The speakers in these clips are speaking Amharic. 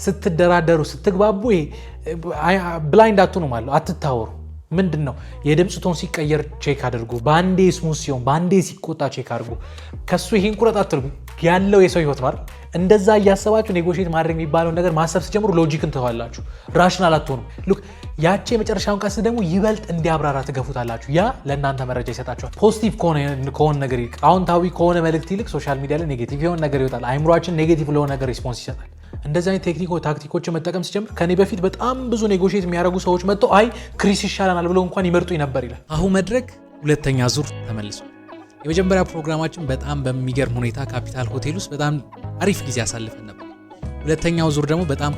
ስትደራደሩ ስትግባቡ ብላይንድ አትሆኑ ማለት አትታወሩ። ምንድነው የድምጽ ቶን ሲቀየር ቼክ አድርጉ። ባንዴ ስሙዝ ሲሆን ባንዴ ሲቆጣ ቼክ አድርጉ። ከሱ ይሄን ቁረጥ አትልጉ። ያለው የሰው ህይወት ማለት እንደዛ እያሰባችሁ ኔጎሺዬት ማድረግ የሚባለው ነገር ማሰብ ሲጀምሩ ሎጂክን ተዋላችሁ፣ ራሽናል አትሆኑ። ሉክ ያቺ የመጨረሻውን ቀስ ደግሞ ይበልጥ እንዲያብራራ ትገፉታላችሁ። ያ ለእናንተ መረጃ ይሰጣችኋል። ፖዚቲቭ ከሆነ ነገር ይልቅ አዎንታዊ ከሆነ መልእክት ይልቅ ሶሻል ሚዲያ ላይ ኔጌቲቭ የሆነ ነገር ይወጣል። አይምሯችን ኔጌቲቭ ለሆነ ነገር ሪስፖንስ ይሰጣል። እንደዚህ አይነት ታክቲኮችን መጠቀም ሲጀምር ከኔ በፊት በጣም ብዙ ኔጎሺዬት የሚያደርጉ ሰዎች መጥተው አይ ክሪስ ይሻለናል ብለው እንኳን ይመርጡኝ ነበር ይላል። አሁን መድረክ ሁለተኛ ዙር ተመልሷል። የመጀመሪያ ፕሮግራማችን በጣም በሚገርም ሁኔታ ካፒታል ሆቴል ውስጥ በጣም አሪፍ ጊዜ አሳልፈን ነበር። ሁለተኛው ዙር ደግሞ በጣም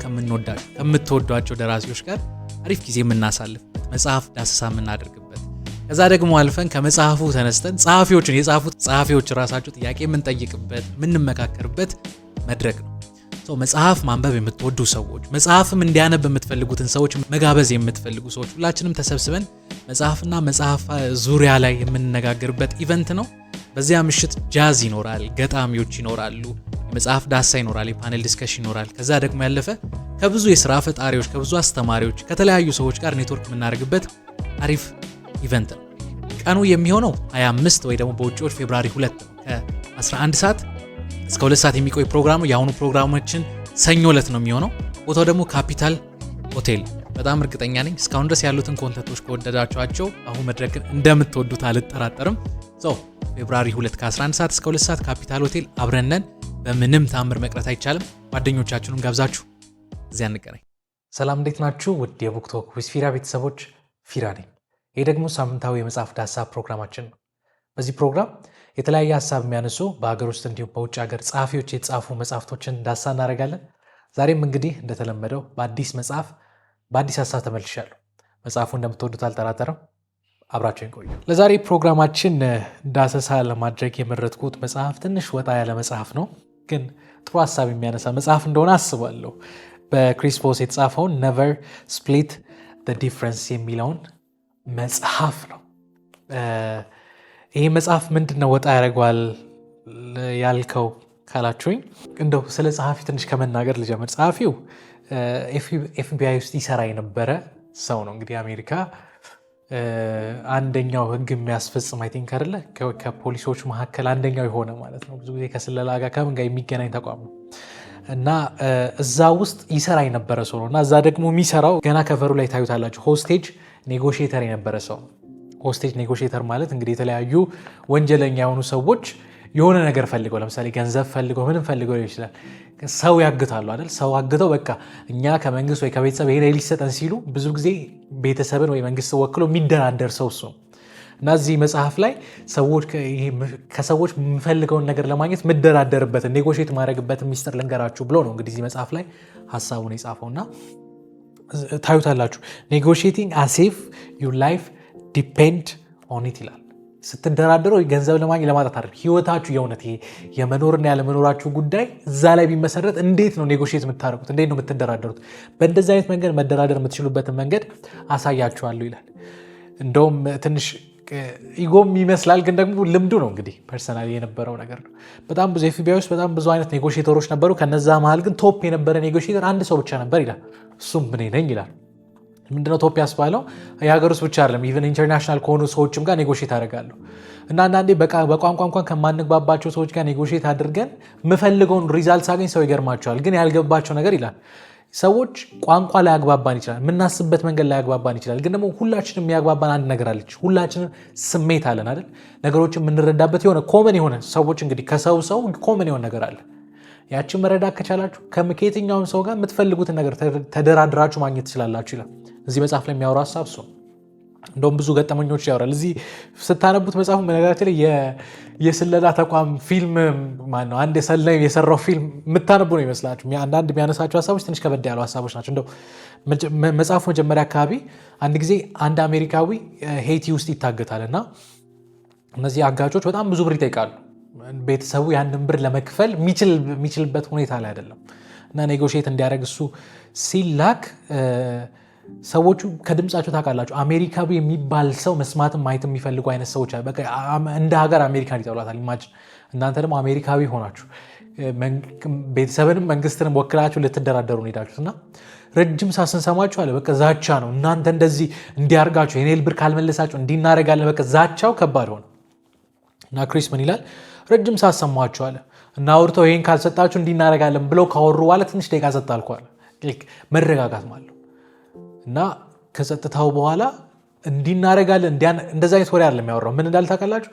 ከምትወዷቸው ደራሲዎች ጋር አሪፍ ጊዜ የምናሳልፍበት፣ መጽሐፍ ዳሰሳ የምናደርግበት፣ ከዛ ደግሞ አልፈን ከመጽሐፉ ተነስተን የጻፉት ጸሐፊዎች ራሳቸው ጥያቄ የምንጠይቅበት የምንመካከርበት መድረክ ነው። መጽሐፍ ማንበብ የምትወዱ ሰዎች፣ መጽሐፍም እንዲያነብ የምትፈልጉትን ሰዎች መጋበዝ የምትፈልጉ ሰዎች ሁላችንም ተሰብስበን መጽሐፍና መጽሐፍ ዙሪያ ላይ የምንነጋገርበት ኢቨንት ነው። በዚያ ምሽት ጃዝ ይኖራል፣ ገጣሚዎች ይኖራሉ፣ የመጽሐፍ ዳሰሳ ይኖራል፣ የፓኔል ዲስከሽን ይኖራል። ከዛ ደግሞ ያለፈ ከብዙ የሥራ ፈጣሪዎች፣ ከብዙ አስተማሪዎች፣ ከተለያዩ ሰዎች ጋር ኔትወርክ የምናደርግበት አሪፍ ኢቨንት ነው። ቀኑ የሚሆነው 25 ወይ ደግሞ በውጪዎች ፌብሩዋሪ 2 ነው። ከ11 ሰዓት እስከ 2 ሰዓት የሚቆይ ፕሮግራም ነው። የአሁኑ ፕሮግራማችን ሰኞ ዕለት ነው የሚሆነው። ቦታው ደግሞ ካፒታል ሆቴል። በጣም እርግጠኛ ነኝ እስካሁን ድረስ ያሉትን ኮንተንቶች ከወደዳችኋቸው አሁን መድረክን እንደምትወዱት አልጠራጠርም። ፌብሩዋሪ 2 ከ11 ሰዓት እስከ 2 ሰዓት ካፒታል ሆቴል አብረነን። በምንም ታምር መቅረት አይቻልም። ጓደኞቻችሁንም ጋብዛችሁ እዚያ እንገናኝ። ሰላም፣ እንዴት ናችሁ? ውድ የቡክቶክ ዊዝ ፊራ ቤተሰቦች፣ ፊራ ነኝ። ይህ ደግሞ ሳምንታዊ የመጽሐፍ ዳሰሳ ፕሮግራማችን ነው። በዚህ ፕሮግራም የተለያየ ሀሳብ የሚያነሱ በሀገር ውስጥ እንዲሁም በውጭ ሀገር ጸሐፊዎች የተጻፉ መጽሐፍቶችን ዳሰሳ እናደርጋለን። ዛሬም እንግዲህ እንደተለመደው በአዲስ መጽሐፍ በአዲስ ሀሳብ ተመልሻለሁ። መጽሐፉ እንደምትወዱት አልጠራጠርም። አብራችሁን ቆዩ። ለዛሬ ፕሮግራማችን ዳሰሳ ለማድረግ የመረጥኩት መጽሐፍ ትንሽ ወጣ ያለ መጽሐፍ ነው፣ ግን ጥሩ ሀሳብ የሚያነሳ መጽሐፍ እንደሆነ አስባለሁ። በክሪስ ቮስ የተጻፈውን ነቨር ስፕሊት ዘ ዲፍረንስ የሚለውን መጽሐፍ ነው። ይህ መጽሐፍ ምንድነው ወጣ ያደርገዋል ያልከው ካላችሁኝ፣ እንደው ስለ ጸሐፊ ትንሽ ከመናገር ልጀምር። ጸሐፊው ኤፍቢአይ ውስጥ ይሰራ የነበረ ሰው ነው። እንግዲህ አሜሪካ አንደኛው ህግ የሚያስፈጽም አይ ቲንክ አይደለ፣ ከፖሊሶች መካከል አንደኛው የሆነ ማለት ነው። ብዙ ጊዜ ከስለላ ጋር ከምን ጋር የሚገናኝ ተቋም ነው እና እዛ ውስጥ ይሰራ የነበረ ሰው ነው። እና እዛ ደግሞ የሚሰራው ገና ከቨሩ ላይ ታዩታላችሁ፣ ሆስቴጅ ኔጎሽየተር የነበረ ሰው። ሆስቴጅ ኔጎሽየተር ማለት እንግዲህ የተለያዩ ወንጀለኛ የሆኑ ሰዎች የሆነ ነገር ፈልገው፣ ለምሳሌ ገንዘብ ፈልገው ምንም ፈልገው ሊሆን ይችላል፣ ሰው ያግታሉ አይደል? ሰው አግተው በቃ እኛ ከመንግስት ወይ ከቤተሰብ ይሄ ሊሰጠን ሲሉ ብዙ ጊዜ ቤተሰብን ወይ መንግስት ወክሎ የሚደራደር ሰው እሱ ነው። እና እዚህ መጽሐፍ ላይ ከሰዎች የምፈልገውን ነገር ለማግኘት የምደራደርበትን ኔጎሽየት ማድረግበትን ሚስጥር ልንገራችሁ ብሎ ነው እንግዲህ እዚህ መጽሐፍ ላይ ሀሳቡን የጻፈው። እና ታዩታላችሁ፣ ኔጎሽየቲንግ አስ ኢፍ ዩር ላይፍ ዲፔንድ ኦን ኢት ይላል። ስትደራደሩ ገንዘብ ለማግኘት ለማጣት አይደል፣ ህይወታችሁ የእውነት የመኖርና ያለመኖራችሁ ጉዳይ እዛ ላይ ቢመሰረት እንዴት ነው ኔጎሽየት የምታደርጉት? እንዴት ነው የምትደራደሩት? በእንደዚህ አይነት መንገድ መደራደር የምትችሉበትን መንገድ አሳያችኋለሁ ይላል። እንደውም ትንሽ ኢጎም ይመስላል፣ ግን ደግሞ ልምዱ ነው እንግዲህ ፐርሰናሊ የነበረው ነገር ነው። በጣም ብዙ ኤፍቢአይ ውስጥ በጣም ብዙ አይነት ኔጎሽየተሮች ነበሩ። ከነዛ መሀል ግን ቶፕ የነበረ ኔጎሽየተር አንድ ሰው ብቻ ነበር ይላል። እሱም እኔ ነኝ ይላል። ምንድነው ቶፕ ያስባለው? የሀገር ውስጥ ብቻ አይደለም፣ ኢቨን ኢንተርናሽናል ከሆኑ ሰዎችም ጋር ኔጎሽየት አደርጋለሁ። እና አንዳንዴ በቋንቋ እንኳን ከማንግባባቸው ሰዎች ጋር ኔጎሽየት አድርገን የምፈልገውን ሪዛልት ሳገኝ ሰው ይገርማቸዋል። ግን ያልገባቸው ነገር ይላል። ሰዎች ቋንቋ ላይ ያግባባን ይችላል፣ የምናስብበት መንገድ ላይ ያግባባን ይችላል። ግን ደግሞ ሁላችንም የሚያግባባን አንድ ነገር አለች። ሁላችንም ስሜት አለን አይደል? ነገሮችን የምንረዳበት የሆነ ኮመን የሆነ ሰዎች እንግዲህ ከሰው ኮመን የሆነ ነገር አለ። ያችን መረዳት ከቻላችሁ ከየትኛውም ሰው ጋር የምትፈልጉትን ነገር ተደራድራችሁ ማግኘት ትችላላችሁ ይላል። እዚህ መጽሐፍ ላይ የሚያወራ ሀሳብ እሱ። እንደውም ብዙ ገጠመኞች ያወራል። እዚህ ስታነቡት መጽሐፉ በነገራችን ላይ የስለላ ተቋም ፊልም ማነው አንድ ሰላይ የሰራው ፊልም የምታነቡ ነው ይመስላችሁ። አንዳንድ የሚያነሳቸው ሀሳቦች ትንሽ ከበድ ያሉ ሀሳቦች ናቸው። እንደው መጽሐፉ መጀመሪያ አካባቢ አንድ ጊዜ አንድ አሜሪካዊ ሄይቲ ውስጥ ይታገታል እና እነዚህ አጋቾች በጣም ብዙ ብር ይጠይቃሉ። ቤተሰቡ ያንን ብር ለመክፈል የሚችልበት ሁኔታ ላይ አይደለም እና ኔጎሽየት እንዲያደርግ እሱ ሲላክ ሰዎቹ ከድምጻቸው ታውቃላችሁ፣ አሜሪካዊ የሚባል ሰው መስማትም ማየት የሚፈልጉ አይነት ሰዎች እንደ ሀገር አሜሪካን ይጠሏታል። ኢማጂን እናንተ ደግሞ አሜሪካዊ ሆናችሁ ቤተሰብንም መንግስትንም ወክላችሁ ልትደራደሩ ነው ሄዳችሁትና ረጅም ሰዓት ስንሰማችሁ አለ በቃ ዛቻ ነው። እናንተ እንደዚህ እንዲያርጋችሁ የኔል ብር ካልመለሳችሁ እንዲናረጋለን በቃ ዛቻው ከባድ ሆነ እና ክሪስ ምን ይላል? ረጅም ሰዓት ሰማችሁ አለ እና አውርተው ይሄን ካልሰጣችሁ እንዲናረጋለን ብለው ካወሩ በኋላ ትንሽ ደቂቃ ሰጣልኩ አለ። መረጋጋት ማለት እና ከጸጥታው በኋላ እንዲናረጋለን እንደዛ አይነት ወሬ አይደለም ያወራው። ምን እንዳል ታውቃላችሁ?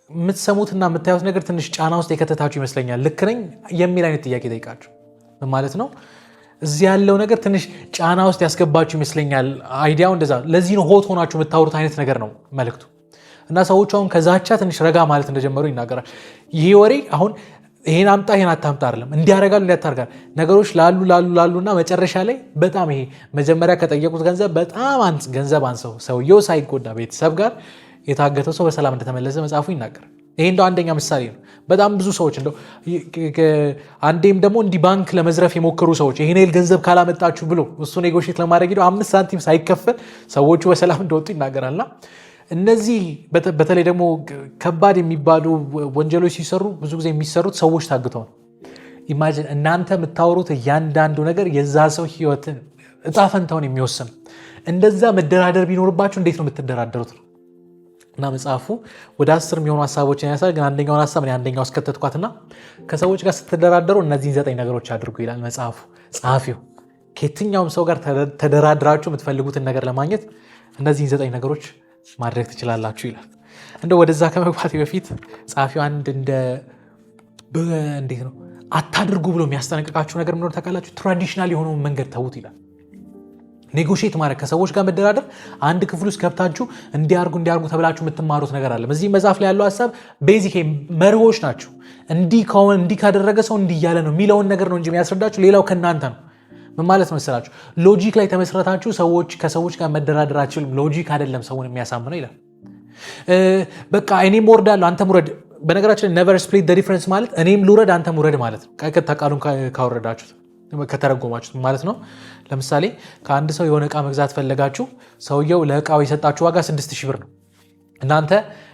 የምትሰሙትና የምታዩት ነገር ትንሽ ጫና ውስጥ የከተታችሁ ይመስለኛል። ልክ ነኝ የሚል አይነት ጥያቄ ጠይቃችሁ ማለት ነው። እዚህ ያለው ነገር ትንሽ ጫና ውስጥ ያስገባችሁ ይመስለኛል። አይዲያው እንደዛ። ለዚህ ነው ሆት ሆናችሁ የምታወሩት አይነት ነገር ነው መልእክቱ። እና ሰዎቹ አሁን ከዛቻ ትንሽ ረጋ ማለት እንደጀመሩ ይናገራል። ይሄ ወሬ አሁን ይሄን አምጣ ይሄን አታምጣ አይደለም፣ እንዲያረጋሉ እንዲያታርጋል ነገሮች ላሉና መጨረሻ ላይ በጣም ይሄ መጀመሪያ ከጠየቁት ገንዘብ በጣም ገንዘብ አንሰው ሰውየው ሳይጎዳ ቤተሰብ ጋር የታገተው ሰው በሰላም እንደተመለሰ መጽሐፉ ይናገራል። ይሄ እንደው አንደኛ ምሳሌ ነው። በጣም ብዙ ሰዎች እንደው አንዴም ደግሞ እንዲህ ባንክ ለመዝረፍ የሞከሩ ሰዎች ይሄን ያህል ገንዘብ ካላመጣችሁ ብሎ እሱ ኔጎሽት ለማድረግ ሄደው 5 ሳንቲም ሳይከፈል ሰዎቹ በሰላም እንደወጡ ይናገራልና እነዚህ በተለይ ደግሞ ከባድ የሚባሉ ወንጀሎች ሲሰሩ ብዙ ጊዜ የሚሰሩት ሰዎች ታግተው ነው። ኢማጂን እናንተ የምታወሩት እያንዳንዱ ነገር የዛ ሰው ህይወትን እጣ ፈንታውን የሚወስን እንደዛ መደራደር ቢኖርባችሁ እንዴት ነው የምትደራደሩት ነው። እና መጽሐፉ ወደ 10 የሚሆኑ ሀሳቦችን ያሳል። ግን አንደኛውን ሀሳብ አንደኛው አስከተትኳትና ከሰዎች ጋር ስትደራደሩ እነዚህን 9 ነገሮች አድርጉ ይላል መጽሐፉ። ጸሐፊው ከየትኛውም ሰው ጋር ተደራድራችሁ የምትፈልጉትን ነገር ለማግኘት እነዚህን 9 ነገሮች ማድረግ ትችላላችሁ ይላል። እንደ ወደዛ ከመግባቴ በፊት ጸሐፊው አንድ እንዴት ነው አታድርጉ ብሎ የሚያስጠነቅቃችሁ ነገር ምንድነው ታውቃላችሁ? ትራዲሽናል የሆነውን መንገድ ተውት ይላል። ኔጎሽት ማድረግ ከሰዎች ጋር መደራደር አንድ ክፍል ውስጥ ገብታችሁ እንዲያርጉ ተብላችሁ የምትማሩት ነገር አለ። በዚህ መጽሐፍ ላይ ያለው ሀሳብ ቤዚክ መርሆች ናቸው። እንዲህ ካደረገ ሰው እንዲህ እያለ ነው የሚለውን ነገር ነው እንጂ የሚያስረዳችሁ ሌላው ከእናንተ ነው። ምን ማለት መሰላችሁ? ሎጂክ ላይ ተመስረታችሁ ከሰዎች ጋር መደራደር አትችሉም። ሎጂክ አይደለም ሰውን የሚያሳምነው ይላል። በቃ እኔም ወርዳለሁ አንተም ውረድ። በነገራችን never split the difference ማለት እኔም ልውረድ አንተም ውረድ ማለት ነው። ቃሉን ካወረዳችሁት ከተረጎማችሁት ማለት ነው። ለምሳሌ ከአንድ ሰው የሆነ እቃ መግዛት ፈለጋችሁ፣ ሰውየው ለእቃው የሰጣችሁ ዋጋ 6000 ብር ነው። እናንተ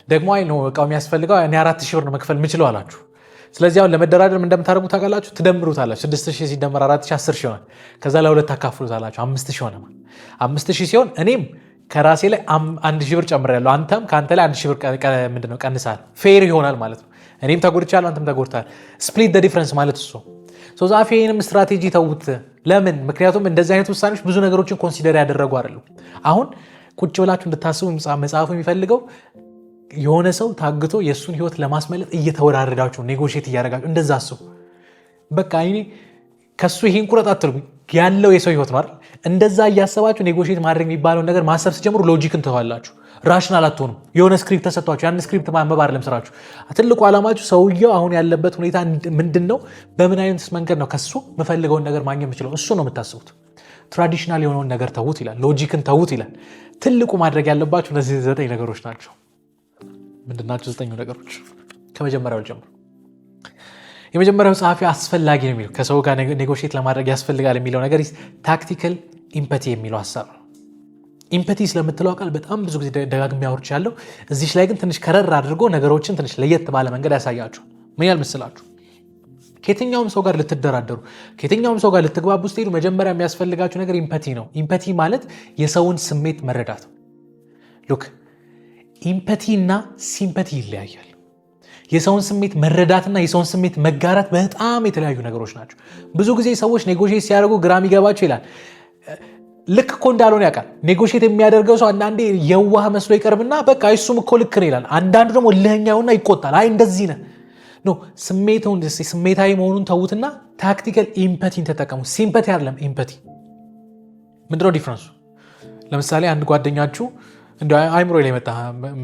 ደግሞ አይ ነው እቃው የሚያስፈልገው እኔ 4000 ብር ነው መክፈል የምችለው አላችሁ። ስለዚህ አሁን ለመደራደር እንደምታደርጉ ታውቃላችሁ። ትደምሩታላችሁ። 6000 ሲደመር 4000 10000 ይሆናል። ከዛ ለሁለት ታካፍሉታላችሁ። 5000 ሆነ። 5000 ሲሆን እኔም ከራሴ ላይ 1000 ብር ጨምሬያለሁ፣ አንተም ከአንተ ላይ 1000 ብር ምንድነው ቀንሳል። ፌር ይሆናል ማለት ነው። እኔም ተጎድቻለሁ፣ አንተም ተጎድታል። ስፕሊት ዘ ዲፍረንስ ማለት እሱ። ዛፌንም ስትራቴጂ ተውት። ለምን? ምክንያቱም እንደዚህ አይነት ውሳኔዎች ብዙ ነገሮችን ኮንሲደር ያደረጉ አይደሉም። አሁን ቁጭ ብላችሁ እንድታስቡ መጽሐፉ የሚፈልገው የሆነ ሰው ታግቶ የእሱን ህይወት ለማስመለጥ እየተወራረዳችሁ ኔጎሽት እያደረጋችሁ እንደዛ አስቡ። በቃ እኔ ከሱ ይሄን ቁረጥ አትልጉ፣ ያለው የሰው ህይወት ነው አይደል? እንደዛ እያሰባችሁ ኔጎሽት ማድረግ የሚባለውን ነገር ማሰብ ሲጀምሩ ሎጂክን ትተዋላችሁ። ራሽናል አትሆኑም። የሆነ ስክሪፕት ተሰጥቷችሁ ያን ስክሪፕት ማንበብ አይደለም ስራችሁ። ትልቁ ዓላማችሁ ሰውየው አሁን ያለበት ሁኔታ ምንድነው፣ በምን አይነት መንገድ ነው ከሱ የምፈልገውን ነገር ማግኘት የምችለው፣ እሱ ነው የምታስቡት። ትራዲሽናል የሆነውን ነገር ተውት ይላል። ሎጂክን ተውት ይላል። ትልቁ ማድረግ ያለባችሁ እነዚህ 9 ነገሮች ናቸው። ምንድናቸው 9 ነገሮች? ከመጀመሪያው ጀምሮ የመጀመሪያው ጸሐፊ አስፈላጊ ነው የሚለው ከሰው ጋር ኔጎሽት ለማድረግ ያስፈልጋል የሚለው ነገር ታክቲካል ኢምፓቲ የሚለው ሐሳብ ነው። ኢምፓቲ ስለምትለው ቃል በጣም ብዙ ጊዜ ደጋግሜ አውርቻለሁ። እዚህ ላይ ግን ትንሽ ከረር አድርጎ ነገሮችን ትንሽ ለየት ባለ መንገድ ያሳያችሁ። ምን ያህል መስላችሁ? ከየትኛውም ሰው ጋር ልትደራደሩ፣ ከየትኛውም ሰው ጋር ልትግባቡ ስትሄዱ መጀመሪያ የሚያስፈልጋችሁ ነገር ኢምፓቲ ነው። ኢምፓቲ ማለት የሰውን ስሜት መረዳት። ሉክ ኢምፓቲ እና ሲምፓቲ ይለያያል። የሰውን ስሜት መረዳትና የሰውን ስሜት መጋራት በጣም የተለያዩ ነገሮች ናቸው። ብዙ ጊዜ ሰዎች ኔጎሽት ሲያደርጉ ግራም ይገባቸው ይላል። ልክ እኮ እንዳልሆነ ያውቃል። ኔጎሽት የሚያደርገው ሰው አንዳንዴ የዋህ መስሎ ይቀርብና በቃ እሱም እኮ ልክ ነው ይላል። አንዳንዱ ደግሞ ልህኛውና ይቆጣል። አይ እንደዚህ ነህ ኖ ስሜታዊ መሆኑን ተዉትና ታክቲካል ኢምፓቲን ተጠቀሙ። ሲምፓቲ አይደለም ኢምፓቲ። ምንድነው ዲፍረንሱ? ለምሳሌ አንድ ጓደኛችሁ እንደ አይምሮ ላይ መጣ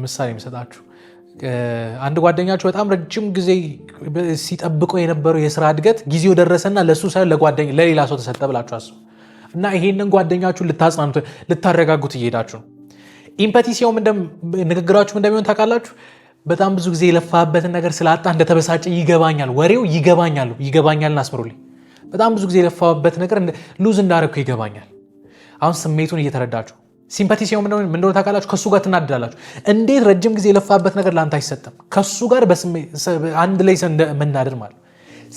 ምሳሌ የሚሰጣችሁ አንድ ጓደኛችሁ በጣም ረጅም ጊዜ ሲጠብቀው የነበረው የስራ እድገት ጊዜው ደረሰና ለሱ ሳይሆን ለሌላ ሰው ተሰጠ ብላችሁ አስቡ እና ይሄንን ጓደኛችሁን ልታጽናኑት ልታረጋጉት እየሄዳችሁ ነው። ኢምፓቲ ሲሆን ንግግራችሁ እንደሚሆን ታውቃላችሁ። በጣም ብዙ ጊዜ የለፋበትን ነገር ስላጣ እንደተበሳጨ ይገባኛል፣ ወሬው ይገባኛል አስምሩልኝ። በጣም ብዙ ጊዜ የለፋበት ነገር ሉዝ እንዳረግኩ ይገባኛል። አሁን ስሜቱን እየተረዳችሁ። ሲምፓቲ ሲሆን ምን እንደሆነ ታውቃላችሁ? ከሱ ጋር ትናደዳላችሁ። እንዴት ረጅም ጊዜ የለፋበት ነገር ለአንተ አይሰጥም? ከሱ ጋር አንድ ላይ መናደድ ማለት።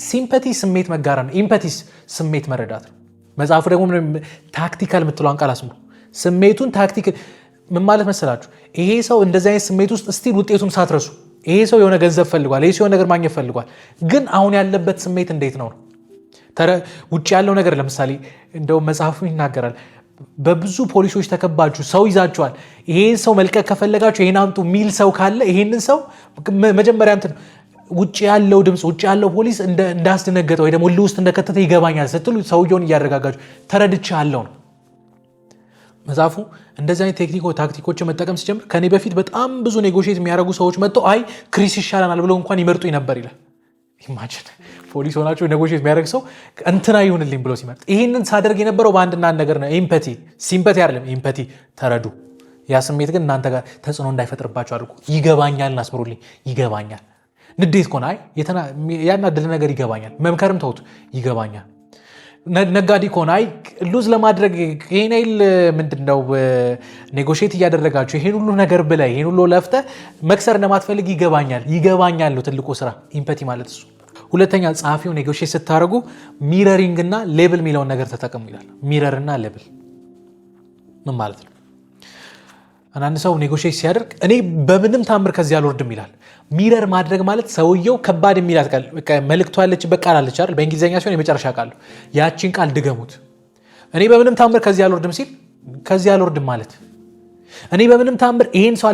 ሲምፓቲ ስሜት መጋራት ነው። ኢምፓቲስ ስሜት መረዳት ነው። መጽሐፉ ደግሞ ታክቲካል የምትለውን ቃል አስምሩ። ስሜቱን ታክቲካል ምን ማለት መሰላችሁ? ይሄ ሰው እንደዚህ አይነት ስሜት ውስጥ ስቲል ውጤቱን ሳትረሱ፣ ይሄ ሰው የሆነ ገንዘብ ፈልጓል፣ ይሄ ሰው የሆነ ነገር ማግኘት ፈልጓል፣ ግን አሁን ያለበት ስሜት እንዴት ነው? ውጭ ያለው ነገር ለምሳሌ እንደው መጽሐፉ ይናገራል። በብዙ ፖሊሶች ተከባችሁ ሰው ይዛችኋል። ይሄን ሰው መልቀቅ ከፈለጋችሁ ይሄን አምጡ ሚል ሰው ካለ ይሄንን ሰው መጀመሪያ እንትን ውጭ ያለው ድምፅ ውጭ ያለው ፖሊስ እንዳስደነገጠ ወይ ደግሞ ሁሉ ውስጥ እንደከተተ ይገባኛል ስትሉ ሰውየውን እያረጋጋችሁ ተረድቻለሁ ነው መጽሐፉ። እንደዚህ አይነት ታክቲኮችን መጠቀም ሲጀምር ከኔ በፊት በጣም ብዙ ኔጎሽት የሚያደርጉ ሰዎች መጥተው አይ ክሪስ ይሻለናል ብለው እንኳን ይመርጡኝ ነበር ይላል። ኢማጂን ፖሊስ ሆናችሁ ኔጎሽት የሚያደርግ ሰው እንትና ይሁንልኝ ብሎ ሲመርጥ። ይህንን ሳደርግ የነበረው በአንድና አንድ ነገር ነው፣ ኤምፓቲ። ሲምፓቲ አይደለም ኤምፓቲ፣ ተረዱ። ያ ስሜት ግን እናንተ ጋር ተጽዕኖ እንዳይፈጥርባቸው አድርጉ። ይገባኛል እናስምሩልኝ፣ ይገባኛል። ንዴት ከሆነ አይ ያናደለ ነገር ይገባኛል፣ መምከርም ተውት፣ ይገባኛል። ነጋዴ ከሆነ አይ ሉዝ ለማድረግ ይሄን አይል ምንድነው ኔጎሽት እያደረጋችሁ ይሄን ሁሉ ነገር ብለህ ይሄን ሁሉ ለፍተህ መክሰር እንደማትፈልግ ይገባኛል። ይገባኛል ነው ትልቁ ስራ፣ ኢምፓቲ ማለት እሱ። ሁለተኛ ጸሐፊው ኔጎሽት ስታደርጉ ሚረሪንግ እና ሌብል የሚለውን ነገር ተጠቀሙ ይላል። ሚረር እና ሌብል ምን ማለት ነው? አንድ ሰው ኔጎሽት ሲያደርግ እኔ በምንም ታምር ከዚህ አልወርድም ይላል። ሚረር ማድረግ ማለት ሰውየው ከባድ የሚላት ቃል መልእክቷ ያለችበት ቃል አለች አይደል? በእንግሊዝኛ ሲሆን የመጨረሻ ቃል ያቺን ቃል ድገሙት። እኔ በምንም ታምር ከዚህ አልወርድም ሲል ከዚህ አልወርድም ማለት እኔ በምንም ታምር ይሄን ሰው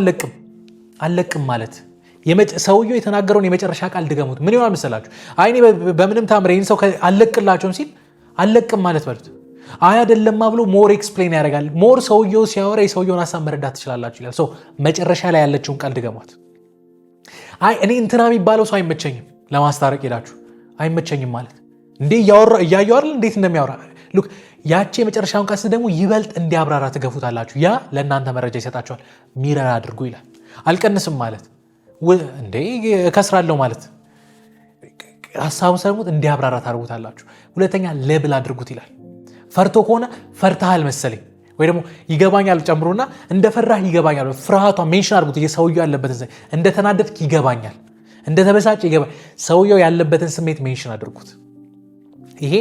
አልለቅም ማለት ሰውየው የተናገረውን የመጨረሻ ቃል ድገሙት። ምን ይሆናል መሰላችሁ? አይ እኔ በምንም ታምር ይሄን ሰው አልለቅላቸውም ሲል አልለቅም ማለት በሉት። አይ አይደለማ ብሎ ሞር ኤክስፕሌን ያደርጋል። ሞር ሰውየው ሲያወራ የሰውየውን ሀሳብ መረዳት ትችላላችሁ ይላል። ሰው መጨረሻ ላይ ያለችውን ቃል ድገሟት። አይ እኔ እንትና የሚባለው ሰው አይመቸኝም ለማስታረቅ ሄዳችሁ አይመቸኝም ማለት እንዴ እያየው አይደል እንዴት እንደሚያወራ ሉክ። ያቺ የመጨረሻውን ቃል ደግሞ ይበልጥ እንዲያብራራ ትገፉታላችሁ። ያ ለእናንተ መረጃ ይሰጣችኋል። ሚረር አድርጉ ይላል። አልቀንስም ማለት እንዴ እከስራለሁ ማለት ሀሳቡን ሰሙት እንዲያብራራ ታደርጉታላችሁ። ሁለተኛ ሌብል አድርጉት ይላል። ፈርቶ ከሆነ ፈርተሃል መሰለኝ ወይ ደግሞ ይገባኛል ጨምሩና እንደፈራህ ይገባኛል። ፍርሃቷ ሜንሽን አድርጉት። የሰውየው ያለበትን እንደተናደድክ ይገባኛል፣ እንደተበሳጨ ይገባኛል። ሰውየው ያለበትን ስሜት ሜንሽን አድርጉት። ይሄ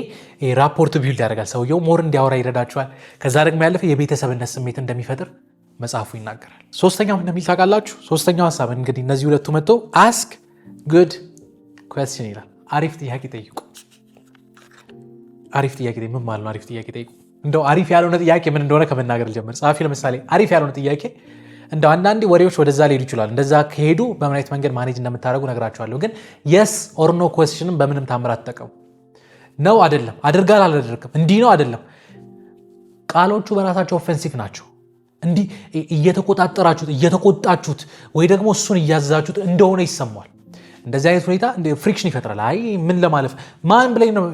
ራፖርት ቢልድ ያደርጋል። ሰውየው ሞር እንዲያወራ ይረዳችኋል። ከዛ ደግሞ ያለፈ የቤተሰብነት ስሜት እንደሚፈጥር መጽሐፉ ይናገራል። ሶስተኛው እንደሚል ታውቃላችሁ። ሶስተኛው ሀሳብ እንግዲህ እነዚህ ሁለቱ መጥተው አስክ ጉድ ኩዌስችን ይላል። አሪፍ ጥያቄ ጠይቁ። አሪፍ ጥያቄ ምን ማለት ነው? አሪፍ ጥያቄ ጠይቁ። እንደው አሪፍ ያልሆነ ጥያቄ ምን እንደሆነ ከመናገር ልጀምር። ጸሐፊ ለምሳሌ አሪፍ ያልሆነ ጥያቄ እንደው አንዳንዴ ወሬዎች ወደዛ ሊሄዱ ይችላል። እንደዛ ከሄዱ በምን አይነት መንገድ ማኔጅ እንደምታደርጉ ነግራችኋለሁ። ግን የስ ኦር ኖ ኩዌስችንም በምንም ታምራት ተጠቀሙ። ነው አይደለም፣ አድርጋል አላደርግም፣ እንዲህ ነው አይደለም። ቃሎቹ በራሳቸው ኦፌንሲቭ ናቸው። እንዲህ እየተቆጣጠራችሁት እየተቆጣችሁት ወይ ደግሞ እሱን እያዘዛችሁት እንደሆነ ይሰማል። እንደዚህ አይነት ሁኔታ ፍሪክሽን ይፈጥራል። አይ ምን ለማለፍ ማን ብለኝ ነው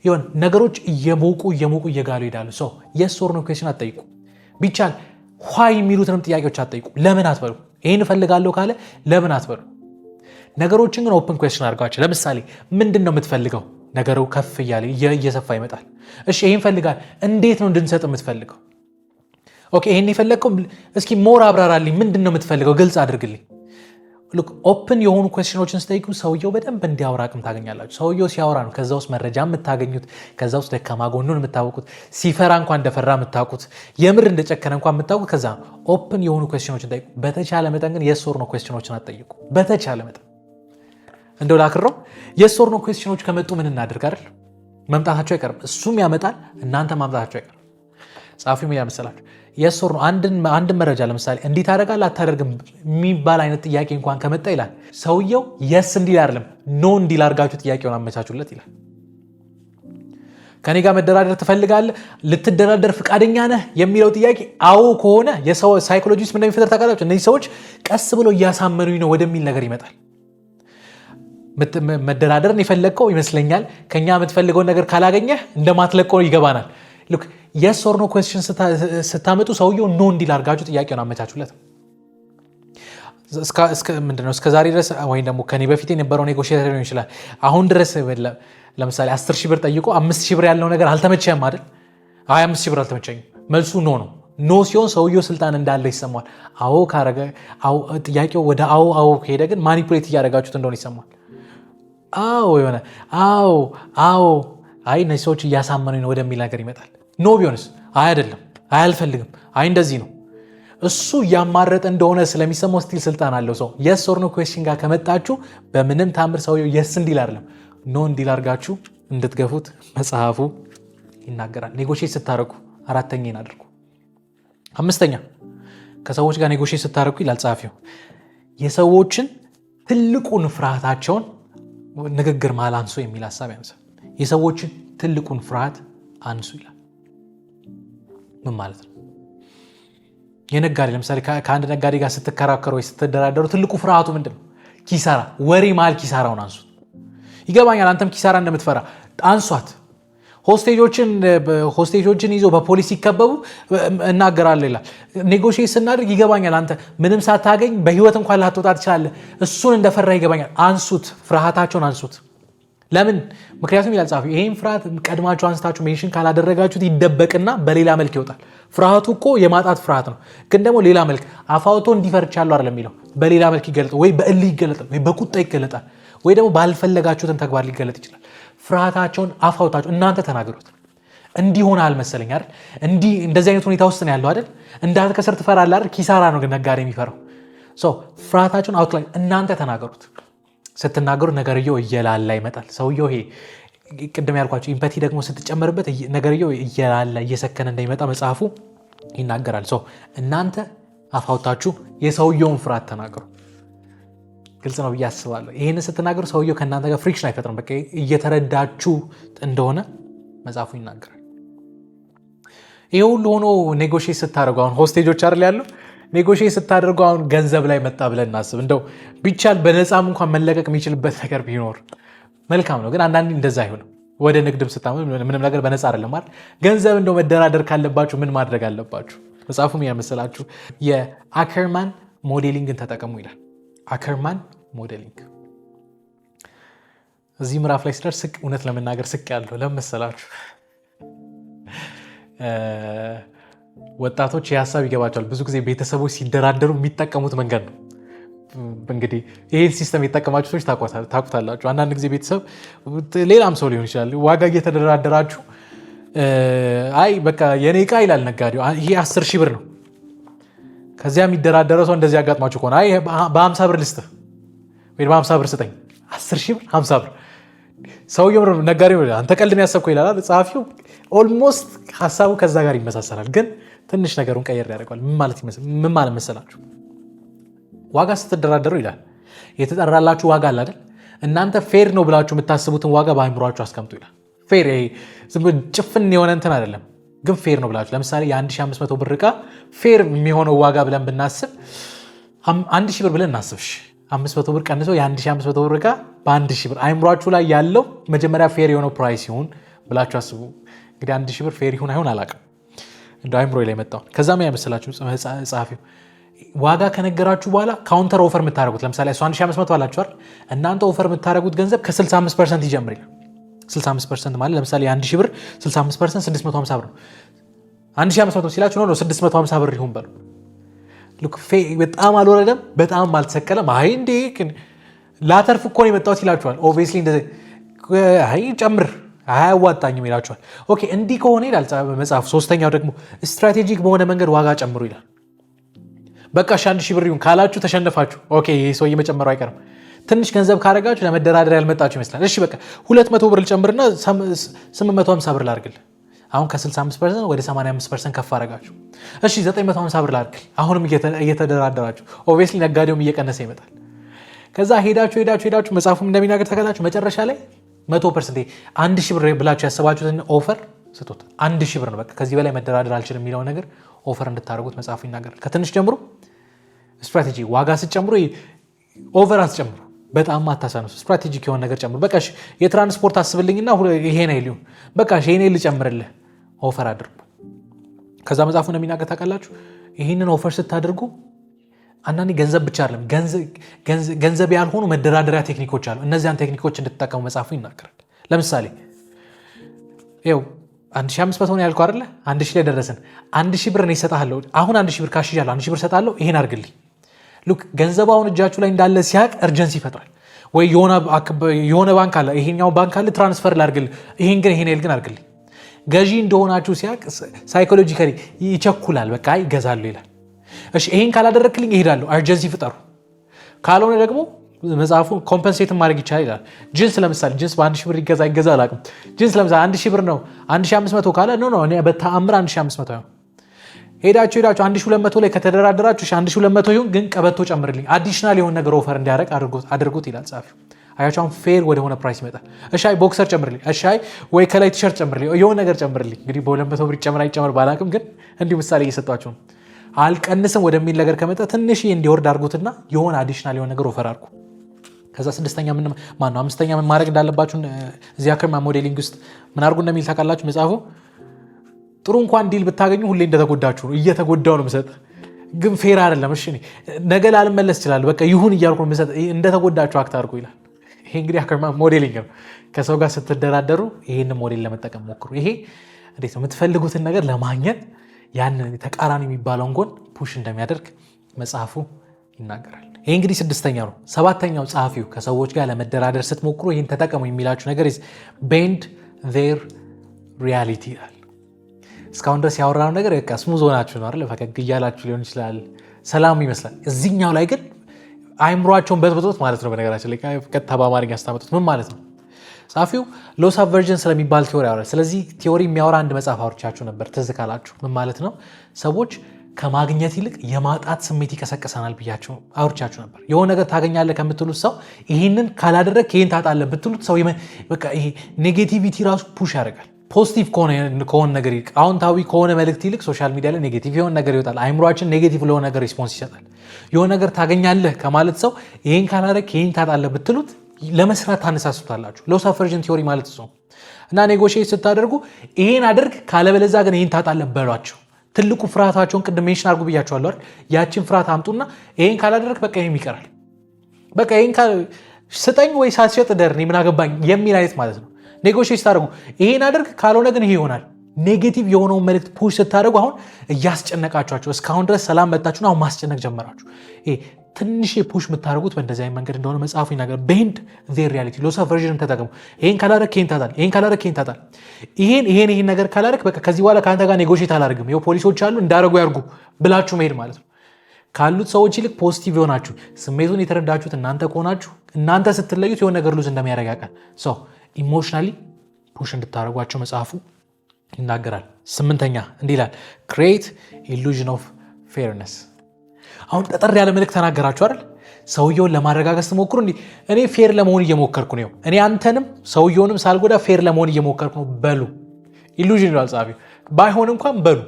ይሆን ነገሮች እየሞቁ እየጋሉ ይሄዳሉ። ሰው የስ ኦር ኖ ኩዌስችን አትጠይቁ። ቢቻል ዋይ የሚሉትንም ጥያቄዎች አትጠይቁ። ለምን አትበሉ። ይሄን እፈልጋለሁ ካለ ለምን አትበሉ። ነገሮችን ግን ኦፕን ኩዌስችን አድርጓቸው። ለምሳሌ ምንድን ነው የምትፈልገው? ነገሩ ከፍ እያለ እየሰፋ ይመጣል። እሺ ይሄን ፈልጋል፣ እንዴት ነው እንድንሰጥ የምትፈልገው? ኦኬ ይሄን የፈለግከው እስኪ ሞር አብራራልኝ። ምንድን ነው የምትፈልገው? ግልጽ አድርግልኝ። ኦፕን የሆኑ ኩዌስችኖችን ስጠይቁ ሰውየው በደንብ እንዲያወራ አቅም ታገኛላችሁ። ሰውየው ሲያወራ ነው ከዛ ውስጥ መረጃ የምታገኙት፣ ከዛ ውስጥ ደካማ ጎኑን የምታወቁት፣ ሲፈራ እንኳን እንደፈራ የምታውቁት፣ የምር እንደጨከነ እንኳን የምታውቁት ከዛ ነው። ኦፕን የሆኑ ኩዌስችኖችን ጠይቁ። በተቻለ መጠን ግን የስ ኦር ኖ ኩዌስችኖችን አትጠይቁ። በተቻለ መጠን እንደው ላክረው የስ ኦር ኖ ኩዌስችኖች ከመጡ ምን እናድርግ አይደል? መምጣታቸው አይቀርም። እሱም ያመጣል፣ እናንተ ማምጣታቸው አይቀርም። ጸሐፊው ምን ያመሰላችሁ የስ ኦር ኖ አንድ መረጃ ለምሳሌ እንዲህ ታደርጋለህ አታደርግም የሚባል አይነት ጥያቄ እንኳን ከመጣ ይላል ሰውየው የስ እንዲል አይደለም ኖ እንዲል አድርጋችሁ ጥያቄውን አመቻቹለት ይላል። ከኔ ጋር መደራደር ትፈልጋለህ? ልትደራደር ፍቃደኛ ነህ የሚለው ጥያቄ አዎ ከሆነ የሰው ሳይኮሎጂስት ምን እንደሚፈጠር ታውቃላችሁ? እነዚህ ሰዎች ቀስ ብለው እያሳመኑኝ ነው ወደሚል ነገር ይመጣል። መደራደርን የፈለግከው ይመስለኛል ከኛ የምትፈልገውን ነገር ካላገኘህ እንደማትለቀው ይገባናል። ሉክ የስ ኦር ኖ ኩዌስችን ስታመጡ ሰውየው ኖ እንዲል አድርጋችሁ ጥያቄውን አመቻቹለት። ምንድነው እስከ ዛሬ ድረስ ወይም ደግሞ ከኔ በፊት የነበረው ኔጎሽተር ሊሆን ይችላል። አሁን ድረስ ለምሳሌ 10 ሺህ ብር ጠይቆ 5 ሺህ ብር ያለው ነገር አልተመቸህም አይደል? አይ 5 ሺህ ብር አልተመቸኝም። መልሱ ኖ ነው። ኖ ሲሆን ሰውየው ስልጣን እንዳለ ይሰማል። አዎ ካረገ ጥያቄው ወደ አዎ ከሄደ ግን ማኒፑሌት እያደረጋችሁት እንደሆነ ይሰማል። የሆነ አዎ አይ እነዚህ ሰዎች እያሳመኑኝ ነው ወደሚል ነገር ይመጣል። ኖ ቢሆንስ አይደለም አልፈልግም እንደዚህ ነው። እሱ እያማረጠ እንደሆነ ስለሚሰማው ስቲል ስልጣን አለው ሰው። የስ ኦር ኖ ኩዌስችን ጋር ከመጣችሁ በምንም ታምር ሰውየው የስ እንዲል አይደለም ኖ እንዲል አድርጋችሁ እንድትገፉት መጽሐፉ ይናገራል። ኔጎሽት ስታደርጉ አራተኛን አድርጉ። አምስተኛ ከሰዎች ጋር ኔጎሽት ስታደርጉ ይላል ጸሐፊው የሰዎችን ትልቁን ፍርሃታቸውን ንግግር መሃል አንሱ የሚል ሀሳብ ያነሳል። የሰዎችን ትልቁን ፍርሃት አንሱ ይላል። ምን ማለት ነው? የነጋዴ ለምሳሌ ከአንድ ነጋዴ ጋር ስትከራከሩ ወይ ስትደራደሩ ትልቁ ፍርሃቱ ምንድን ነው? ኪሳራ። ወሬ መሃል ኪሳራውን አንሱት። ይገባኛል አንተም ኪሳራ እንደምትፈራ አንሷት። ሆስቴጆችን ይዞ በፖሊስ ሲከበቡ እናገራለሁ ይላል። ኔጎሽት ስናደርግ ይገባኛል አንተ ምንም ሳታገኝ በህይወት እንኳን ላትወጣ ትችላለህ። እሱን እንደፈራ ይገባኛል። አንሱት፣ ፍርሃታቸውን አንሱት። ለምን? ምክንያቱም ይላል ጸሐፊው ይሄን ፍርሃት ቀድማችሁ አንስታችሁ ሜንሽን ካላደረጋችሁት ይደበቅና በሌላ መልክ ይወጣል። ፍርሃቱ እኮ የማጣት ፍርሃት ነው፣ ግን ደግሞ ሌላ መልክ አፋውቶ እንዲፈርቻለሁ አይደለም የሚለው በሌላ መልክ ይገለጣል። ወይ በእልህ ይገለጣል፣ ወይ በቁጣ ይገለጣል፣ ወይ ደግሞ ባልፈለጋችሁትን ተግባር ሊገለጥ ይችላል። ፍርሃታቸውን አፋውታችሁ እናንተ ተናገሩት። እንዲሆን አልመሰለኝ አይደል? እንደዚህ አይነት ሁኔታ ውስጥ ነው ያለው አይደል? እንዳትከስር ትፈራለህ አይደል? ኪሳራ ነው ግን ነጋዴ የሚፈራው። ፍርሃታቸውን አውት ላይ እናንተ ተናገሩት። ስትናገሩ ነገርየው እየላላ ይመጣል። ሰውየው ይሄ ቅድም ያልኳቸው ኢምፓቲ ደግሞ ስትጨመርበት ነገርየው እየላላ እየሰከነ እንደሚመጣ መጽሐፉ ይናገራል። እናንተ አፋውታችሁ የሰውየውን ፍርሃት ተናገሩ። ግልጽ ነው ብዬ አስባለሁ። ይህን ስትናገሩ ሰውየው ከእናንተ ጋር ፍሪክሽን አይፈጥርም። በቃ እየተረዳችሁ እንደሆነ መጽሐፉ ይናገራል። ይሄ ሁሉ ሆኖ ኔጎሽት ስታደርጉ አሁን ሆስቴጆች አይደል ያለው ኔጎሽት ስታደርጉ አሁን ገንዘብ ላይ መጣ ብለን እናስብ። እንደው ቢቻል በነፃም እንኳን መለቀቅ የሚችልበት ነገር ቢኖር መልካም ነው። ግን አንዳንዴ እንደዛ አይሆንም። ወደ ንግድም ስታመጡ ምንም ነገር በነፃ አይደለም አይደል? ገንዘብ እንደው መደራደር ካለባችሁ ምን ማድረግ አለባችሁ? መጽሐፉም ያመሰላችሁ የአከርማን ሞዴሊንግን ተጠቀሙ ይላል። አከርማን ሞዴሊንግ እዚህ ምዕራፍ ላይ ስደርስ እውነት ለመናገር ስቅ ያለው ለመሰላችሁ ወጣቶች የሀሳብ ይገባቸዋል። ብዙ ጊዜ ቤተሰቦች ሲደራደሩ የሚጠቀሙት መንገድ ነው። እንግዲህ ይህን ሲስተም የተጠቀማችሁ ሰዎች ታቁታላችሁ። አንዳንድ ጊዜ ቤተሰብ ሌላም ሰው ሊሆን ይችላል ዋጋ እየተደራደራችሁ አይ በቃ የኔ ዕቃ ይላል ነጋዴው ይሄ 10 ሺህ ብር ነው። ከዚያ የሚደራደረው ሰው እንደዚህ ያጋጥማችሁ ከሆነ አይ በ50 ብር ልስጥህ ወይ በ50 ብር ስጠኝ 10 ሺህ ብር 50 ብር ሰውየው ነጋዴው አንተ ቀልድን ያሰብከው ይላል ጸሐፊው። ኦልሞስት ሀሳቡ ከዛ ጋር ይመሳሰላል፣ ግን ትንሽ ነገሩን ቀየር ያደርገዋል። ምን ማለት መሰላችሁ? ዋጋ ስትደራደሩ ይላል የተጠራላችሁ ዋጋ አለ አይደል? እናንተ ፌር ነው ብላችሁ የምታስቡትን ዋጋ በአይምሯችሁ አስቀምጡ ይላል። ፌር ጭፍን የሆነ እንትን አይደለም፣ ግን ፌር ነው ብላችሁ ለምሳሌ የ1500 ብር ዕቃ ፌር የሚሆነው ዋጋ ብለን ብናስብ 1000 ብር ብለን እናስብሽ 500 ብር ቀንሶ የ1500 ብር ዕቃ በ1000 ብር አይምሯችሁ ላይ ያለው መጀመሪያ ፌር የሆነው ፕራይስ ይሁን ብላችሁ አስቡ። እንግዲህ 1000 ብር ፌር ይሁን አይሁን አላውቅም፣ እንደ አይምሮ ላይ መጣው። ከዛም ያመስላችሁ ጸሐፊው ዋጋ ከነገራችሁ በኋላ ካውንተር ኦፈር የምታደርጉት ለምሳሌ እሱ 1500 አላችሁ አይደል? እናንተ ኦፈር የምታደርጉት ገንዘብ ከ65% ይጀምር ይላል። 65% ማለት ለምሳሌ 1000 ብር 65% 650 ብር ነው። 1500 ሲላችሁ ነው 650 ብር ይሁን በሉ። በጣም አልወረደም፣ በጣም አልተሰቀለም። አይ እንዴ ላተርፍ እኮ ነው የመጣሁት ይላችኋል። ኦብቪየስሊ እንደዚህ አይ ጨምር አያዋጣኝም ይላችኋል። ኦኬ እንዲህ ከሆነ ይላል መጽሐፍ። ሶስተኛው ደግሞ ስትራቴጂክ በሆነ መንገድ ዋጋ ጨምሩ ይላል። በቃ 1000 ብር ይሁን ካላችሁ ተሸነፋችሁ። ኦኬ ይሄ ሰው እየመጨመሩ አይቀርም። ትንሽ ገንዘብ ካረጋችሁ ለመደራደር ያልመጣችሁ ይመስላል። እሺ በቃ 200 ብር ልጨምርና 850 ብር ላድርግልህ። አሁን ከ65% ወደ 85% ከፍ አረጋችሁ። እሺ 950 ብር ላድርግልህ። አሁንም እየተደራደራችሁ ኦብቪየስሊ ነጋዴውም እየቀነሰ ይመጣል። ከዛ ሄዳችሁ መጽሐፉም እንደሚናገር ተከታችሁ መጨረሻ ላይ 100% 1000 ብር ብላችሁ ያሰባችሁትን ኦፈር ስጡት። 1000 ብር ነው በቃ ከዚህ በላይ መደራደር አልችልም የሚለው ነገር ኦፈር እንድታደርጉት መጽሐፉ ይናገራል። ከትንሽ ጀምሮ ስትራቴጂ ዋጋ ስትጨምሩ ኦቨር አትጨምሩ፣ በጣም አታሳነሱ። ስትራቴጂክ የሆነ ነገር ጨምሩ። በቃ የትራንስፖርት አስብልኝና ይሄ ነው ሊሆን በቃ ይሄ ልጨምርልህ ኦፈር አድርጉ። ከዛ መጽሐፉ እንደሚናገር ታውቃላችሁ ይህንን ኦፈር ስታደርጉ አንዳንዴ ገንዘብ ብቻ አይደለም ገንዘብ ያልሆኑ መደራደሪያ ቴክኒኮች አሉ። እነዚያን ቴክኒኮች እንድትጠቀሙ መጽሐፉ ይናገራል። ለምሳሌ ይኸው 1500 ነው ያልኩህ አይደለ? 1000 ላይ ደረስን። 1000 ብር ነው ይሰጣለሁ። አሁን 1000 ብር ካሽ ይዣለሁ። 1000 ብር ሰጣለሁ። ይሄን አድርግልኝ። ሉክ ገንዘብ አሁን እጃችሁ ላይ እንዳለ ሲያቅ እርጀንሲ ይፈጥራል። ወይ የሆነ ባንክ አለ ይሄኛው ባንክ አለ ትራንስፈር ላድርግልህ ይሄን ግን አድርግልኝ። ገዢ እንደሆናችሁ ሲያቅ ሳይኮሎጂካሊ ይቸኩላል። በቃ ይገዛሉ ይላል። እሺ ይሄን ካላደረክልኝ ይሄዳሉ። አርጀንሲ ፍጠሩ። ካልሆነ ደግሞ መጽሐፉ ኮምፐንሴት ማድረግ ይቻላል ይላል። ጅንስ ለምሳሌ ጅንስ በ1000 ብር ይገዛ አላውቅም። ጅንስ ለምሳሌ 1000 ብር ነው 1500 ካለ ነው እኔ በተአምር 1500 ነው። ሄዳችሁ 1200 ላይ ከተደራደራችሁ 1200 ይሁን ግን ቀበቶ ጨምርልኝ አዲሽናል የሆነ ነገር ኦፈር እንዲያደርግ አድርጉት ይላል ጻፊው። አያቻውን ፌር ወደ ሆነ ፕራይስ ይመጣል። እሻይ ቦክሰር ጨምርልኝ፣ እሻይ ወይ ከላይ ቲሸርት ጨምርልኝ፣ የሆነ ነገር ጨምርልኝ። እንግዲህ በ200 ብር ይጨምር ባላቅም ግን እንዲሁ ምሳሌ እየሰጧችሁ ነው። አልቀንስም ወደሚል ነገር ከመጣ ትንሽ እንዲወርድ አድርጉትና የሆነ አዲሽናል የሆነ ነገር ኦፈር አድርጉ። ከዛ አምስተኛ ምን ማድረግ እንዳለባችሁ እዚህ አክርማ ሞዴሊንግ ውስጥ ምን አድርጉ እንደሚል ታውቃላችሁ መጽሐፉ። ጥሩ እንኳን ዲል ብታገኙ ሁሌ እንደተጎዳችሁ ነው። እየተጎዳው ነው የምሰጥ ግን ፌር አይደለም። እሺ ነገ ላልመለስ ይችላል። በቃ ይሁን እያልኩ ነው የምሰጥ እንደተጎዳችሁ አክት አድርጉ ይላል። ይሄ እንግዲህ አክርማ ሞዴሊንግ ነው። ከሰው ጋር ስትደራደሩ ይሄን ሞዴል ለመጠቀም ሞክሩ። ይሄ እንዴት ነው የምትፈልጉትን ነገር ለማግኘት ያንን ተቃራኒ የሚባለውን ጎን ፑሽ እንደሚያደርግ መጽሐፉ ይናገራል። ይሄ እንግዲህ 6ኛው ነው። 7ኛው ጸሐፊው ከሰዎች ጋር ለመደራደር ስትሞክሩ ይህን ተጠቀሙ የሚላችሁ ነገር ቤንድ ዜር ሪያሊቲ ይላል። እስካሁን ድረስ ያወራነው ነገር በቃ ስሙዝ ሆናችሁ ነው አይደል? ፈገግ እያላችሁ ሊሆን ይችላል፣ ሰላም ይመስላል። እዚህኛው ላይ ግን አይምሯቸውን በጥብጦት ማለት ነው። በነገራችን ላይ ቀጥታ በአማርኛ አስታመጡት። ምን ማለት ነው? ጸሐፊው ሎስ አቨርዥን ስለሚባል ቲዮሪ ያወራል። ስለዚህ ቲዮሪ የሚያወራ አንድ መጽሐፍ አውርቻችሁ ነበር ትዝ ካላችሁ። ምን ማለት ነው? ሰዎች ከማግኘት ይልቅ የማጣት ስሜት ይቀሰቀሰናል ብያችሁ አውርቻችሁ ነበር። የሆነ ነገር ታገኛለህ ከምትሉት ሰው ይህንን ካላደረግ ይህን ታጣለህ ብትሉት ሰው በቃ ይሄ ኔጌቲቪቲ ራሱ ፑሽ ያደርጋል። ፖዚቲቭ ከሆነ ነገር ይልቅ አዎንታዊ ከሆነ መልእክት ይልቅ ሶሻል ሚዲያ ላይ ኔጌቲቭ የሆነ ነገር ይወጣል። አይምሯችን ኔጌቲቭ ለሆነ ነገር ሪስፖንስ ይሰጣል። የሆነ ነገር ታገኛለህ ከማለት ሰው ይህን ካላደረግ ይህን ታጣለህ ብትሉት ለመስራት ታነሳሱታላችሁ። ሎስ አቨርዥን ቲዮሪ ማለት እሱ ነው። እና ኔጎሽዬት ስታደርጉ ይሄን አድርግ ካለበለዛ ግን ይህን ታጣለህ በሏቸው። ትልቁ ፍርሃታቸውን ቅድም ሜንሽን አድርጉ ብያቸዋለሁ አይደል? ያችን ፍርሃት አምጡና ይሄን ካላደረግ በቃ ይሄም ይቀራል፣ በቃ ይሄን ስጠኝ ወይ ሳትሸጥ ደር ምን አገባኝ የሚል አይነት ማለት ነው። ኔጎሽዬት ስታደርጉ ይሄን አድርግ ካልሆነ ግን ይሄ ይሆናል። ኔጌቲቭ የሆነውን መልእክት ፑሽ ስታደርጉ አሁን እያስጨነቃችኋቸው እስካሁን ድረስ ሰላም መጣችሁና አሁን ማስጨነቅ ጀመራችሁ። ትንሽ ፑሽ የምታደርጉት በእንደዚህ አይነት መንገድ እንደሆነ መጽሐፉ ይናገራል። ቤንድ ዜር ሪያሊቲ ሎስ አቨርዥን ተጠቀሙ። ይሄን ካላደረግ ይሄን ታጣል፣ ይሄን ካላደረግ ይሄን ታጣል፣ ይሄን ነገር ካላደረግ በቃ ከዚህ በኋላ ከአንተ ጋር ኔጎሽዬት አላደርግም፣ ይኸው ፖሊሶች አሉ እንዳደረጉ ያርጉ ብላችሁ መሄድ ማለት ነው። ካሉት ሰዎች ይልቅ ፖዚቲቭ የሆናችሁ ስሜቱን የተረዳችሁት እናንተ ከሆናችሁ እናንተ ስትለዩት የሆነ ነገር ሉዝ እንደሚያደርግ ያውቃል። ሰው ኢሞሽናሊ ፑሽ እንድታደርጓቸው መጽሐፉ ይናገራል። 8ኛ እንዲህ ይላል ክሬት ኢሉዥን ኦፍ ፌርነስ። አሁን ጠጠር ያለ መልእክት ተናገራችሁ አይደል? ሰውየውን ለማረጋገጥ ስትሞክሩ እንዲህ እኔ ፌር ለመሆን እየሞከርኩ ነው፣ እኔ አንተንም ሰውየውንም ሳልጎዳ ፌር ለመሆን እየሞከርኩ ነው በሉ። ኢሉዥን ይላል ጸሐፊው። ባይሆን እንኳን በሉ።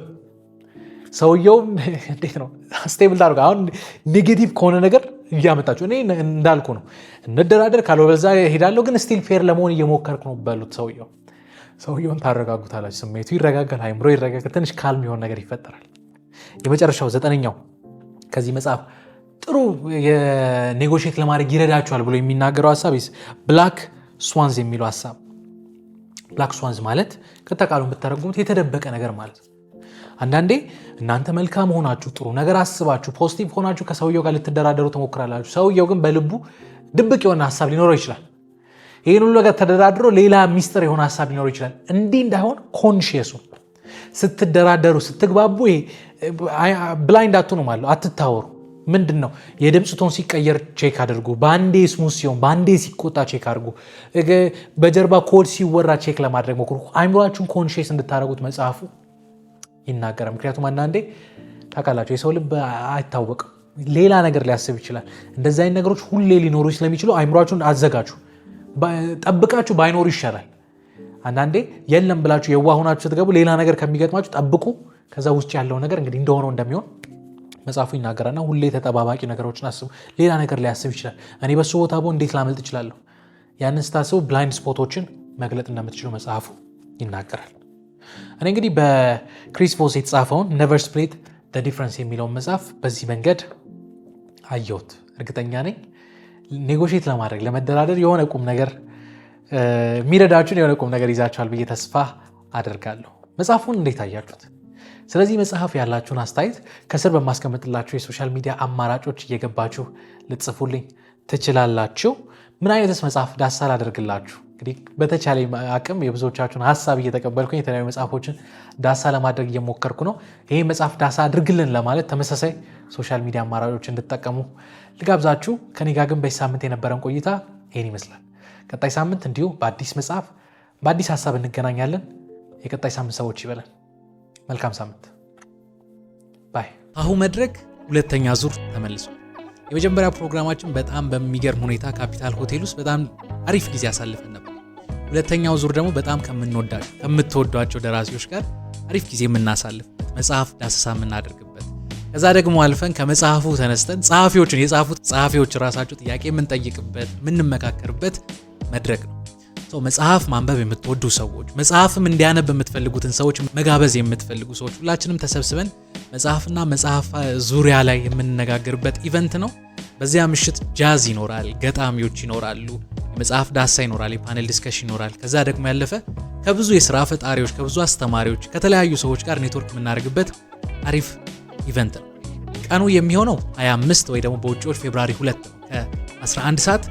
ሰውየውም እንዴት ነው ስቴብል ታደርጉ። አሁን ኔጌቲቭ ከሆነ ነገር እያመጣችሁ እኔ እንዳልኩ ነው እንደራደር ካለው በዛ ሄዳለሁ፣ ግን ስቲል ፌር ለመሆን እየሞከርኩ ነው በሉት። ሰውየውን ታረጋጉታላችሁ። ስሜቱ ይረጋጋል፣ አይምሮ ይረጋጋል፣ ትንሽ ካልም የሆነ ነገር ይፈጠራል። የመጨረሻው 9ኛው ከዚህ መጽሐፍ ጥሩ የኔጎሽዬት ለማድረግ ይረዳችኋል ብሎ የሚናገረው ሀሳብ ብላክ ስዋንዝ የሚለው ሀሳብ። ብላክ ስዋንዝ ማለት ከተቃሉ ብታረጉሙት የተደበቀ ነገር ማለት ነው። አንዳንዴ እናንተ መልካም ሆናችሁ ጥሩ ነገር አስባችሁ ፖዚቲቭ ሆናችሁ ከሰውየው ጋር ልትደራደሩ ትሞክራላችሁ። ሰውየው ግን በልቡ ድብቅ የሆነ ሀሳብ ሊኖረው ይችላል። ይህን ሁሉ ነገር ተደራድሮ ሌላ ሚስጥር የሆነ ሀሳብ ሊኖረው ይችላል። እንዲህ እንዳይሆን ኮንሽየሱ ስትደራደሩ ስትግባቡ ብላይንድ አትሆኑ ማለት አትታወሩ። ምንድን ነው የድምፅ ቶን ሲቀየር ቼክ አድርጉ። በአንዴ ስሙዝ ሲሆን በአንዴ ሲቆጣ ቼክ አድርጉ። በጀርባ ኮድ ሲወራ ቼክ ለማድረግ ሞክሩ። አይምሯችሁን ኮንሽየስ እንድታደርጉት መጽሐፉ ይናገራል። ምክንያቱም አንዳንዴ ታውቃላችሁ የሰው ልብ አይታወቅም፣ ሌላ ነገር ሊያስብ ይችላል። እንደዚህ አይነት ነገሮች ሁሌ ሊኖሩ ስለሚችሉ አይምሯችሁን አዘጋጁ። ጠብቃችሁ ባይኖሩ ይሻላል። አንዳንዴ የለም ብላችሁ የዋህ ሆናችሁ ስትገቡ ሌላ ነገር ከሚገጥማችሁ ጠብቁ። ከዛ ውስጥ ያለው ነገር እንግዲህ እንደሆነው እንደሚሆን መጽሐፉ ይናገራልና ሁሌ ተጠባባቂ ነገሮችን አስቡ። ሌላ ነገር ሊያስብ ይችላል። እኔ በሱ ቦታ ቦ እንዴት ላመልጥ እችላለሁ? ያንን ስታስቡ ብላይንድ ስፖቶችን መግለጥ እንደምትችሉ መጽሐፉ ይናገራል። እኔ እንግዲህ በክሪስ ቮስ የተጻፈውን ኔቨር ስፕሊት ዘ ዲፍረንስ የሚለውን መጽሐፍ በዚህ መንገድ አየሁት። እርግጠኛ ነኝ ኔጎሽዬት ለማድረግ ለመደራደር የሆነ ቁም ነገር የሚረዳችሁን የሆነ ቁም ነገር ይዛችኋል ብዬ ተስፋ አደርጋለሁ። መጽሐፉን እንዴት አያችሁት? ስለዚህ መጽሐፍ ያላችሁን አስተያየት ከስር በማስቀምጥላችሁ የሶሻል ሚዲያ አማራጮች እየገባችሁ ልትጽፉልኝ ትችላላችሁ። ምን አይነትስ መጽሐፍ ዳሳ ላደርግላችሁ? እንግዲህ በተቻለ አቅም የብዙዎቻችሁን ሀሳብ እየተቀበልኩኝ የተለያዩ መጽሐፎችን ዳሳ ለማድረግ እየሞከርኩ ነው። ይሄ መጽሐፍ ዳሳ አድርግልን ለማለት ተመሳሳይ ሶሻል ሚዲያ አማራጮች እንድትጠቀሙ ልጋብዛችሁ። ከኔ ጋር ግን በዚህ ሳምንት የነበረን ቆይታ ይሄን ይመስላል። ቀጣይ ሳምንት እንዲሁ በአዲስ መጽሐፍ በአዲስ ሀሳብ እንገናኛለን። የቀጣይ ሳምንት ሰዎች ይበለን። መልካም ሳምንት ባይ። ሀሁ መድረክ ሁለተኛ ዙር ተመልሷል። የመጀመሪያ ፕሮግራማችን በጣም በሚገርም ሁኔታ ካፒታል ሆቴል ውስጥ በጣም አሪፍ ጊዜ አሳልፈን ነበር። ሁለተኛው ዙር ደግሞ በጣም ከምትወዷቸው ደራሲዎች ጋር አሪፍ ጊዜ የምናሳልፍበት መጽሐፍ ዳሰሳ የምናደርግበት ከዛ ደግሞ አልፈን ከመጽሐፉ ተነስተን የጻፉት ጸሐፊዎች ራሳቸው ጥያቄ የምንጠይቅበት የምንመካከርበት መድረክ ነው። መጽሐፍ ማንበብ የምትወዱ ሰዎች፣ መጽሐፍም እንዲያነብ የምትፈልጉትን ሰዎች መጋበዝ የምትፈልጉ ሰዎች ሁላችንም ተሰብስበን መጽሐፍና መጽሐፍ ዙሪያ ላይ የምንነጋገርበት ኢቨንት ነው። በዚያ ምሽት ጃዝ ይኖራል፣ ገጣሚዎች ይኖራሉ፣ የመጽሐፍ ዳሳ ይኖራል፣ የፓኔል ዲስከሽን ይኖራል። ከዛ ደግሞ ያለፈ ከብዙ የሥራ ፈጣሪዎች፣ ከብዙ አስተማሪዎች፣ ከተለያዩ ሰዎች ጋር ኔትወርክ የምናደርግበት አሪፍ ኢቨንት ነው። ቀኑ የሚሆነው 25 ወይ ደግሞ በውጪዎች ፌብሩዋሪ 2 ነው። ከ11 ሰዓት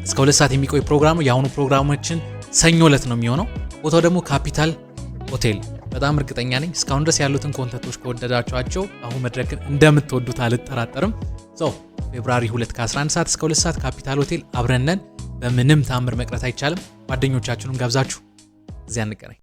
እስከ 2 ሰዓት የሚቆይ ፕሮግራም ነው። የአሁኑ ፕሮግራማችን ሰኞ ዕለት ነው የሚሆነው። ቦታው ደግሞ ካፒታል ሆቴል። በጣም እርግጠኛ ነኝ እስካሁን ድረስ ያሉትን ኮንተንቶች ከወደዳችኋቸው አሁን መድረክን እንደምትወዱት አልጠራጠርም። ፌብሩዋሪ 2 ከ11 ሰዓት እስከ 2 ሰዓት ካፒታል ሆቴል አብረን ነን። በምንም ታምር መቅረት አይቻልም። ጓደኞቻችሁንም ጋብዛችሁ እዚያ እንገናኝ።